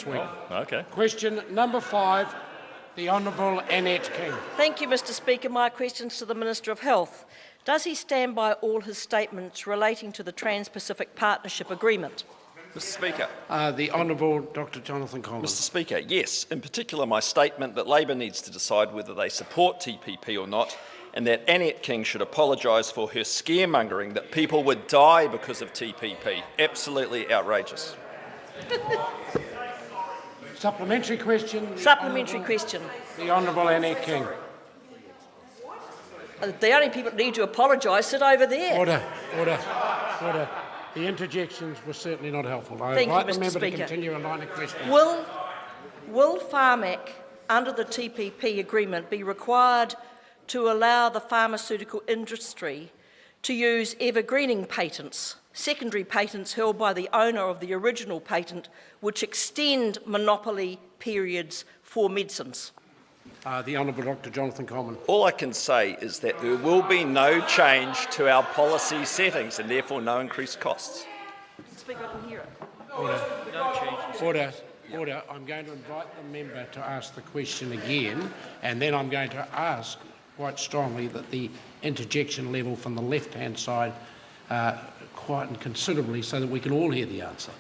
this week. Oh, okay. Question number 5, the Honourable Annette King. Thank you, Mr Speaker. My question is to the Minister of Health. Does he stand by all his statements relating to the Trans-Pacific Partnership Agreement? Mr Speaker. The Honourable Dr Jonathan Coleman. Mr Speaker, yes. In particular, my statement that Labor needs to decide whether they support TPP or not, and that Annette King should apologise for her scaremongering that people would die because of TPP. Absolutely outrageous. Supplementary question. Supplementary question. The Honourable Annette King. The only people that need to apologise sit over there. Order, order, order. The interjections were certainly not helpful. I Thank you, invite the Mr. member to Speaker. continue a line of questioning. Will Pharmac, under the TPP agreement, be required to allow the pharmaceutical industry to use evergreening patents, secondary patents held by the owner of the original patent, which extend monopoly periods for medicines? The Honourable Dr Jonathan Coleman. All I can say is that there will be no change to our policy settings and therefore no increased costs. Speaker, I can hear it. Order. Order. Order. I'm going to invite the member to ask the question again, and then I'm going to ask quite strongly that the interjection level from the left-hand side quieten considerably so that we can all hear the answer.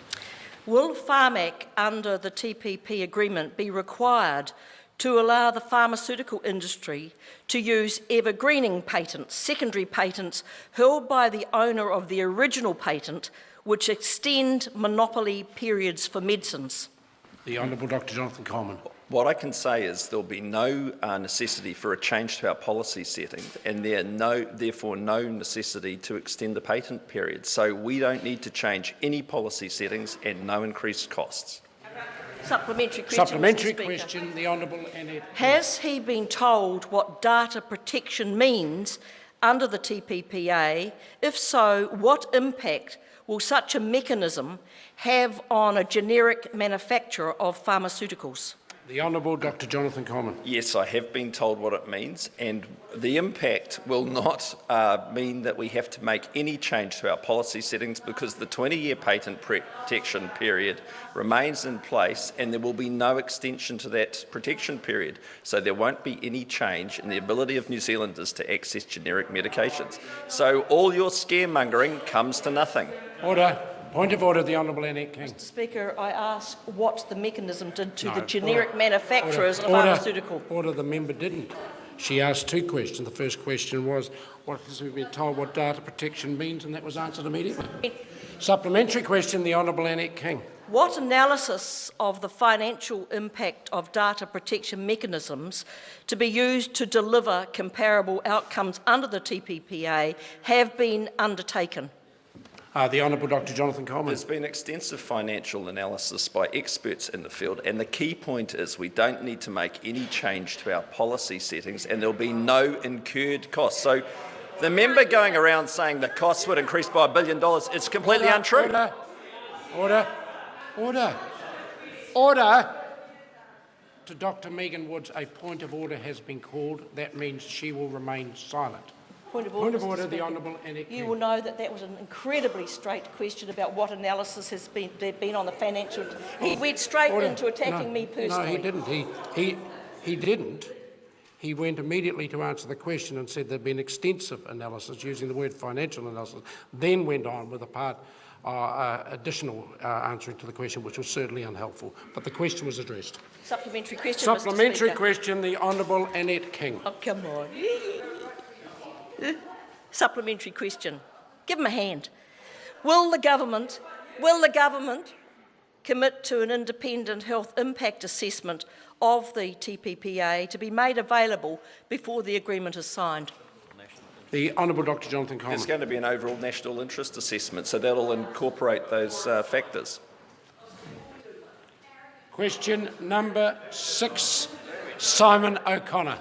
Will Pharmac, under the TPP agreement, be required to allow the pharmaceutical industry to use evergreening patents, secondary patents held by the owner of the original patent, which extend monopoly periods for medicines? The Honourable Dr Jonathan Coleman. What I can say is there'll be no necessity for a change to our policy settings, and therefore no necessity to extend the patent period. So we don't need to change any policy settings and no increased costs. Supplementary question. Supplementary Mr. Speaker. question, the Honourable Annette. Has he been told what data protection means under the TPPA? If so, what impact will such a mechanism have on a generic manufacturer of pharmaceuticals? The Honourable Dr Jonathan Coleman. Yes, I have been told what it means, and the impact will not mean that we have to make any change to our policy settings because the 20-year patent protection period remains in place and there will be no extension to that protection period. So there won't be any change in the ability of New Zealanders to access generic medications. So all your scaremongering comes to nothing. Order. Point of order, the Honourable Annette King. Mr. Speaker, I ask what the mechanism did to the generic manufacturers of Order. pharmaceutical. Order, the member didn't. She asked 2 questions. The first question was, what has we been told what data protection means, and that was answered immediately. Supplementary question, the Honourable Annette King. What analysis of the financial impact of data protection mechanisms to be used to deliver comparable outcomes under the TPPA have been undertaken? The Honourable Dr Jonathan Coleman. There's been extensive financial analysis by experts in the field, and the key point is we don't need to make any change to our policy settings and there'll be no incurred costs. So the member going around saying the costs would increase by $1 billion, it's completely untrue. Order. Order. Order. Order. To Dr Megan Woods, a point of order has been called. That means she will remain silent. Point of Point of Mr. order, the Speaker. Honourable Annette King. You will know that that was an incredibly straight question about what analysis has been on the financial. He went straight into attacking me personally. No, he didn't. He didn't. He went immediately to answer the question and said there'd been extensive analysis using the word financial analysis, then went on with a part additional answering to the question, which was certainly unhelpful. But the question was addressed. Supplementary question, Supplementary Mr. Speaker. question, the Honourable Annette King. Oh, come on. Supplementary question. Give him a hand. Will the government commit to an independent health impact assessment of the TPPA to be made available before the agreement is signed? The Honourable Dr Jonathan Coleman. There's going to be an overall national interest assessment, so that'll incorporate those factors. Question number 6, Simon O'Connor.